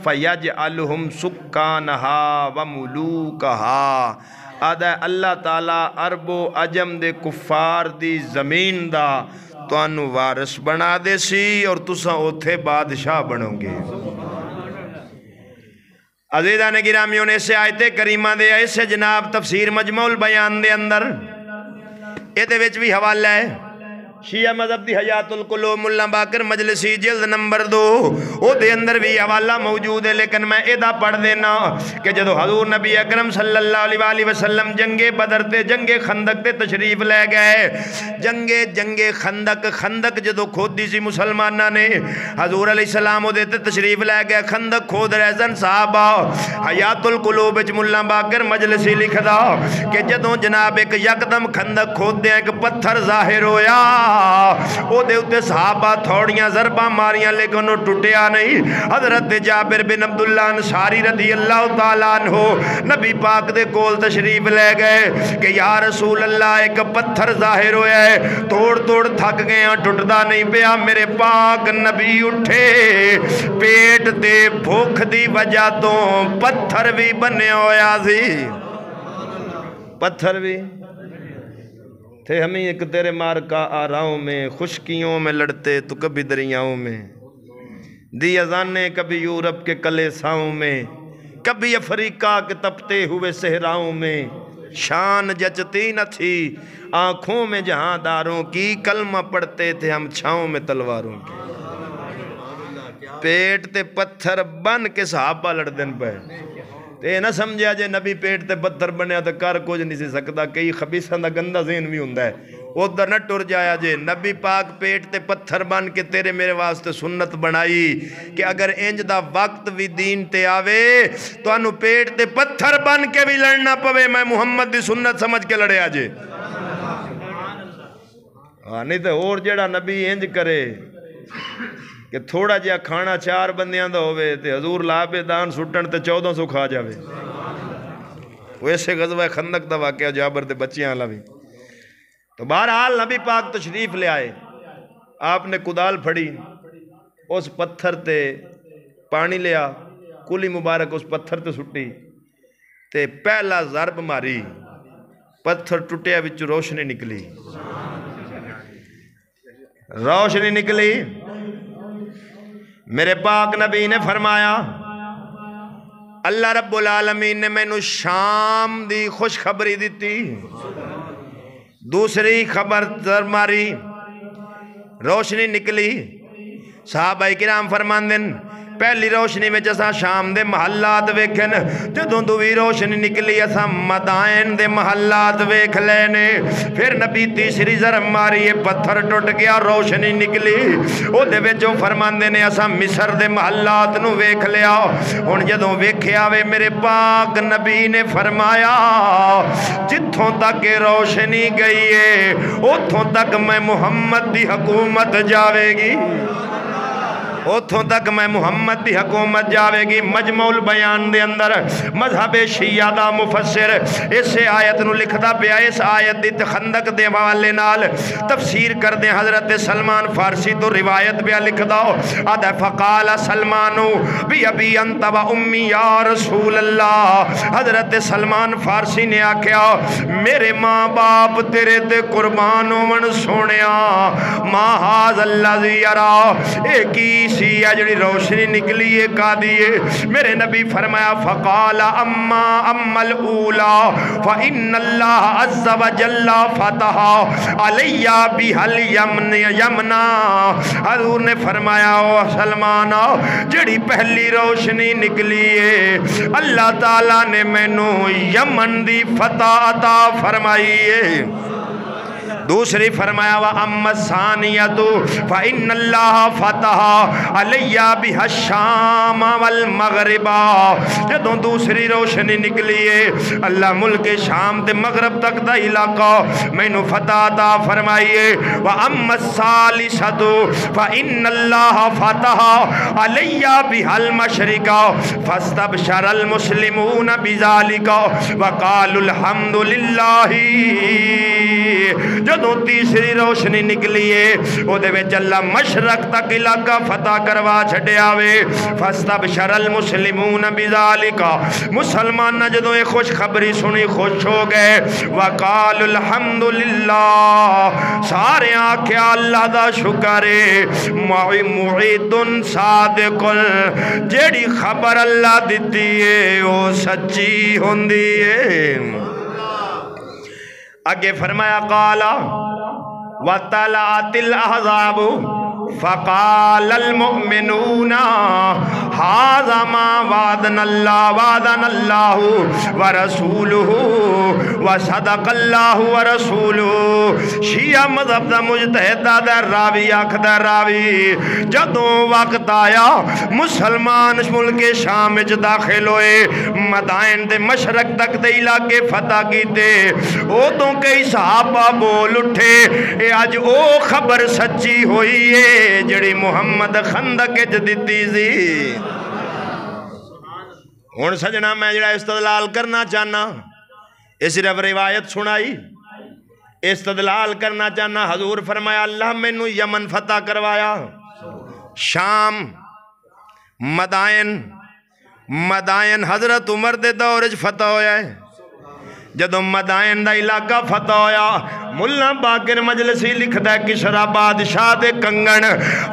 فیجعلہم سکانہا وملوکہا آدھا ہے اللہ تعالیٰ عرب و عجم دے کفار دی زمین دا تو انو وارث بنا دے سی اور تساں اوتھے بادشاہ بنو گے عزیزان گرامیوں نے اسے آیت کریمہ دے ایسے جناب تفسیر مجمع البیان دے اندر ایتے وچ بھی حوالہ ہے شیعہ مذہب دی حیات القلوب ملا باقر مجلسی جلد نمبر 2 او دے اندر بھی حوالہ موجود ہے لیکن میں ایدہ پڑھ دینا کہ جدو حضور نبی اکرم صلی اللہ علیہ وسلم جنگ بدر تے جنگ خندق تے تشریف لے گئے جنگ خندق جدو کھود دی سی مسلمانہ نے حضور علیہ السلام دے تے تشریف لے گئے خندق کھود رہزن صحابہ حیات القلوب اچ ملا باقر مجلسی لکھ دا کہ جدو جناب ایک یکدم خندق کھود دے ایک پتھر ظاہر ہویا او دے اتے صحابہ تھوڑیاں ضربہ ماریاں لیکن انہوں ٹوٹیا نہیں حضرت جابر بن عبداللہ انصاری رضی اللہ تعالیٰ عنہ نبی پاک دے کول تشریف لے گئے کہ یا رسول اللہ ایک پتھر ظاہر ہویا ہے توڑ تھک گئے ہیں ٹوٹدا نہیں پیا میرے پاک نبی اٹھے پیٹ دے بھوک دی وجہ تو پتھر بھی بنے ہویا سی پتھر بھی تھے ہمیں ایک تیرے مار کا آراؤں میں خشکیوں میں لڑتے تو کبھی دریاؤں میں دی ازانے کبھی یورپ کے کلے ساؤں میں کبھی افریقہ کے تپتے ہوئے صحراؤں میں شان جچتی نہ تھی آنکھوں میں جہاں داروں کی کلمہ پڑھتے تھے ہم چھاؤں میں تلواروں کی پیٹ تے پتھر بن کے صحابہ لڑ دن پہ تے نہ سمجھا جے نبی پیٹ تے پتھر بنیا تو کر کچھ نہیں سی سکتا کئی خبیثاں دا گندہ ذہن بھی ہوندا ہے ادھر نہ ٹر جایا جے نبی پاک پیٹ تے پتھر بن کے تیرے میرے واسطے سنت بنائی کہ اگر انج دا وقت بھی دین تے آوے تو انو پیٹ تے پتھر بن کے بھی لڑنا پوے میں محمد دی سنت سمجھ کے لڑے آجے نہیں تے اور جڑا نبی انج کرے کہ تھوڑا جہا کھانا 4 بندیاں دا ہوئے تے حضور لابے دان سٹن تے 1400 کھا جاوے ویسے غزوہ خندق دا واقعہ جابر دے بچیاں اللہ بھی تو بہرحال نبی پاک تشریف لے آئے آپ نے کدال پھڑی اس پتھر تے پانی لیا کلی مبارک اس پتھر تے سٹی تے پہلا ضرب ماری پتھر ٹوٹیا وچ روشنی نکلی میرے پاک نبی نے فرمایا اللہ رب العالمین نے میں نو شام دی خوشخبری دیتی دوسری خبر در ماری روشنی نکلی صحابہ کرام فرماندن پہلی روشنی میں جیسا شام دے محلات ویکھن جدوں دوی روشنی نکلی ایسا مدائن دے محلات ویکھ لینے پھر نبی تیسری ضرب ماری یہ پتھر ٹوٹ گیا روشنی نکلی او دے وچوں فرماندے نے ایسا مصر دے محلات نو ویکھ لیا ہن جدوں ویکھیا وے میرے پاک نبی نے فرمایا جتھوں تک روشنی گئی ہے اتھوں تک میں محمد دی حکومت جاوے گی اتھوں تک میں محمد دی حکومت جاوے گی مجمع البیان دے اندر مذہب شیعہ دا مفسر اس آیت نو لکھدا پیا اس آیت دی خندق دے حوالے نال تفسیر کر دے حضرت سلمان فارسی تو روایت پیا لکھدا آدھا فقال سلمانو بی ابی انت و امی یا رسول اللہ حضرت سلمان فارسی نے آکھیا میرے ماں باپ تیرے تے قربانوں من سونیا ماں حاض اللہ زیرہ ایک ہی سی جڑی روشنی نکلی ہے کا دیئے میرے نبی فرمایا فقال اما الاولا فإن اللہ عز و جل فتح علیہ بحل یمنا حضور نے فرمایا او سلمانا جڑی پہلی روشنی نکلی ہے اللہ تعالیٰ نے میں نو یمن دی فتح عطا فرمائی ہے دوسری فرمایا وَأَمَّا الثَّانِيَةُ فَإِنَّ اللَّهَ فَتَحَ عَلَيَّ بِهَا الشَّامَ وَالْمَغْرِبَ، جدوں دوسری روشنی نکلی ہے اللہ ملک شام تے مغرب تک دا علاقہ مینوں فتح عطا فرمائیے۔ وَأَمَّا الثَّالِثَةُ فَإِنَّ اللَّهَ فَتَحَ عَلَيَّ بِهَا الْمَشْرِقَ فَاسْتَبْشَرَ الْمُسْلِمُونَ بِذَلِكَ وَقَالُوا الْحَمْدُ لِلَّهِ۔ جدوں تیسری روشنی نکلی ہے او دے وچ اللہ مشرق تک علاقہ فتح کروا چھڈیا وے۔ فاستبشر المسلمون بذالک، مسلمان جدوں یہ خوش خبری سنی خوش ہو گئے۔ وقال الحمدللہ، سارے آکھیا اللہ دا شکر ہے۔ معید صادق، جیڑی خبر اللہ دیتی ہے وہ سچی ہوندی ہے۔ آگے فرمایا قالا وَطَلَعَتِ الْأَحْزَابُ فَقَالَ الْمُؤْمِنُونَ هَذَا مَا وَعَدَنَا اللَّهُ وَرَسُولُهُ وَصَدَقَ اللَّهُ وَرَسُولُهُ۔ شیعہ مذہب دا مجتہد دا راوی آکھدا راوی جدوں وقت آیا مسلمان ملک شام وچ داخل ہوئے، مدائن دے مشرق تک دے علاقے فتح کیتے، ادوں کئی صحابہ بول اٹھے اے اج او خبر سچی ہوئی ہے جڑی محمد خندق وچ دتی سی۔ ہن سجنا میں جڑا استدلال کرنا چاہنا، یہ صرف روایت سنائی، استدلال کرنا چاہنا۔ حضور فرمایا اللہ مینوں یمن فتح کروایا، شام، مدائن حضرت عمر دے دور وچ فتح ہویا ہے۔ جدوں مدائن دا علاقہ فتح ہویا، ملا باقر مجلسی لکھدا ہے کسرا بادشاہ دے کنگن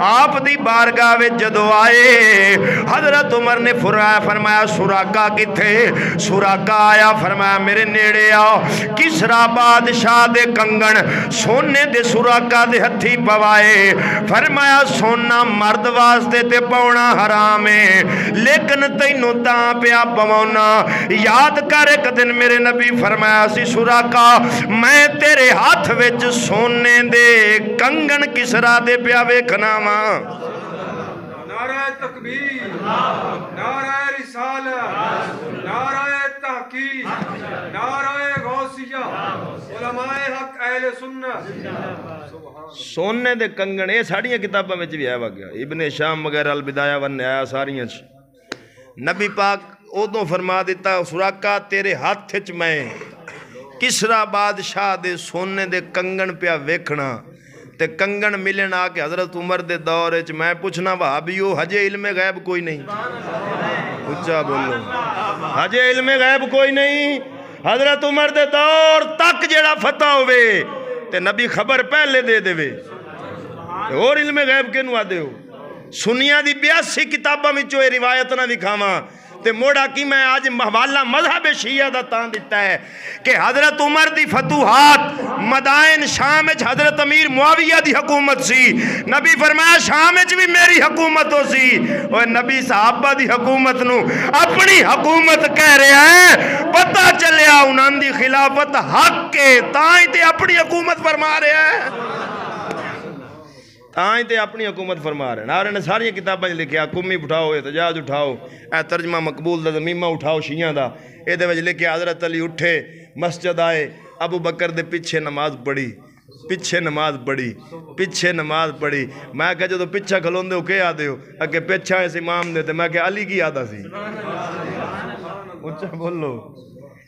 آپ دی بارگاہ وچ جدوں آئے، حضرت عمر نے فرمایا سراقہ کتھے؟ سراقہ آیا، فرمایا میرے نیڑے آؤ۔ کسرا بادشاہ دے کنگن سونے دے سراقہ دے ہتھی پوائے، فرمایا سونا مرد واسطے تے پاؤنا حرام ہے، لیکن تینوں تاں پیا پواؤنا۔ یاد کر ایک دن میرے نبی فرمایا سی سراقہ میں تیرے ہاتھ وچ سونے دے کنگن کسرا دے پیا ویکھنا وا۔ نعرہ تکبیر، نعرہ رسالت، نعرہ تحقیق، نعرہ غوثیہ، علماء حق اہل سنت۔ سونے دے کنگن یہ ساڑیاں کتاباں میں بھی آیا گیا، ابن شام وغیرہ البدایہ والنہایہ ساریاں نبی پاک ادوں فرما دیتا سراقہ تیرے ہاتھ وچ میں کسرا بادشاہ دے سونے دے کنگن پیا ویکھنا، تے کنگن ملن آ کے حضرت عمر دے دور وچ میں پوچھنا وہابیو ہجے علم غیب کوئی نہیں؟ اچھا بولو، ہجے علم غیب کوئی نہیں؟ حضرت عمر دے دور تک جڑا فتح ہوئے تے نبی خبر پہلے دے دے وے، اور علم غیب کے نو آدے ہو؟ سنیاں دی 82 کتاباں میں چوئے روایت نہ دکھاواں تے موڑا کی میں آج محوالہ مذہب شیعہ دا تان دیتا ہے کہ حضرت عمر دی فتوحات مدائن شام وچ حضرت امیر معاویہ دی حکومت سی، نبی فرمایا شام وچ بھی میری حکومت ہو سی، اور نبی صحابہ دی حکومت نو اپنی حکومت کہہ رہے ہیں، پتہ چلیا انہاں دی خلافت حق کے تائیں تے اپنی حکومت فرما رہے ہیں، تائیں تے اپنی حکومت فرما رہے ہیں۔ نارے نے ساری کتابیں لکھیا قومی اٹھاؤ، احتجاج اٹھاؤ، اے ترجمہ مقبول دا زمیمہ اٹھاؤ شیعہ دا، اے دے وچ لکھیا حضرت علی اٹھے مسجد آئے، ابو بکر دے پیچھے نماز پڑھی، پیچھے نماز پڑھی۔ میں کہا جو پیچھے کھلون دے ہو کیا آدھے ہو؟ اگے پیچھا اس امام دے تے میں کہا علی کی آدھا سی؟ اچھا بولو۔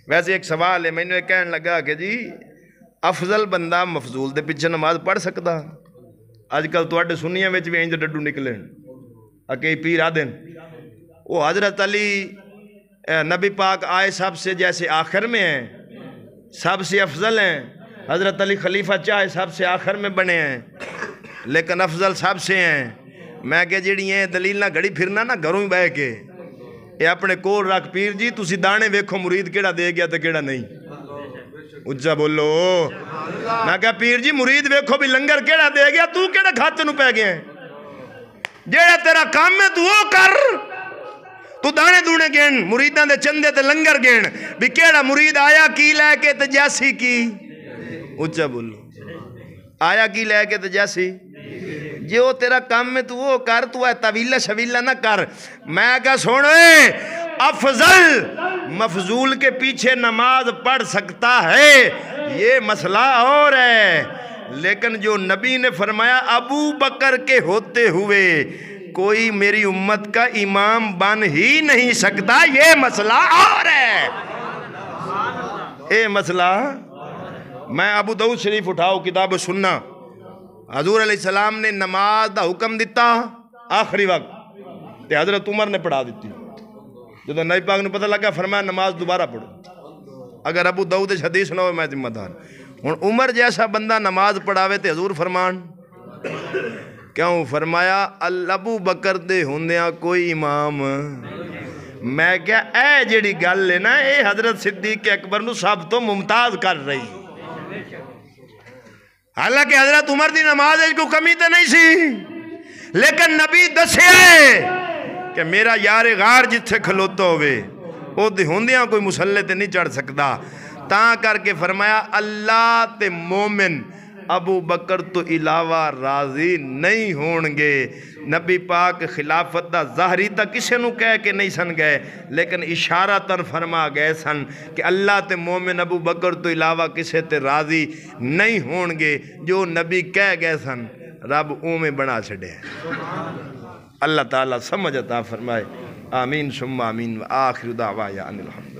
ویسے ایک سوال ہے، میں نے کہنے لگا کہ جی افضل بندہ مفضول دے پیچھے نماز پڑھ سکتا؟ آج کل تو اٹھے سنیاں ویچ بھی اینج ڈڈو نکلیں اکے پیر آدھیں وہ حضرت علی نبی پاک آئے سب سے جیسے آخر میں ہیں، سب سے افضل ہیں، حضرت علی خلیفہ چاہے سب سے آخر میں بنے ہیں، لیکن افضل سب سے ہیں۔ میں کہ جڑی ہیں دلیل نہ گھڑی پھرنا نہ گھروں ہی بہ کے یہ اپنے کول رکھ پیر جی تسی دانے ویکھو مرید کیڑا دے گیا تے کیڑا نہیں، اچھا بولو۔ میں کہا پیر جی مرید ویکھو بھی لنگر کیڑا دے گیا، تو کیڑا کھاتے نو پہ گیا ہے، جیڑا تیرا کام میں تو وہ کر، تو دانے دونے گین مریدان دے چندے تے لنگر گین بھی کیڑا مرید آیا کی لے کے تے جیسی کی، اچھا بولو۔ آیا کی لے کے تو جیسی جو تیرا کام میں تو وہ کر، تو ہے طویلہ شویلہ نہ کر۔ میں کہا سوڑے افضل مفضول کے پیچھے نماز پڑھ سکتا ہے، یہ مسئلہ اور ہے، لیکن جو نبی نے فرمایا ابو بکر کے ہوتے ہوئے کوئی میری امت کا امام بن ہی نہیں سکتا، یہ مسئلہ اور ہے۔ اے مسئلہ میں ابو داؤد شریف اٹھاؤ کتاب سننا، حضور علیہ السلام نے نماز دا حکم دیتا آخری وقت تے حضرت عمر نے پڑھا دیتی، جب نبی پاک نے پتہ لگا فرمایا نماز دوبارہ پڑھو، اگر ابو داؤد حدیث نہ ہو میں ذمہ دار ہوں۔ عمر جیسا بندہ نماز پڑھاوے تے حضور فرمان کیوں فرمایا ابو بکر دے ہوندیاں کوئی امام۔ میں کیا اے جڑی گل ہے نا اے حضرت صدیق اکبر نو سب تو ممتاز کر رہی، حالانکہ حضرت عمر دی نماز کو کمی تے نہیں سی، لیکن نبی دسے کہ میرا یار غار جتھے کھلوتا ہوئے او دے ہوندیاں کوئی مسلح تے نہیں چڑھ سکتا، تاں کر کے فرمایا اللہ تے مومن ابو بکر تو علاوہ راضی نہیں ہونگے۔ نبی پاک خلافت دا ظاہری تا کسے نو کہہ کے نہیں سن گئے، لیکن اشارتاً فرما گئے سن کہ اللہ تے مومن ابو بکر تو علاوہ کسے تے راضی نہیں ہونگے، جو نبی کہہ گئے سن رب میں بنا چھڑے ہیں۔ اللہ تعالیٰ سمجھ عطا فرمائے، آمین ثم آمین، وآخر دعوانا ان الحمد۔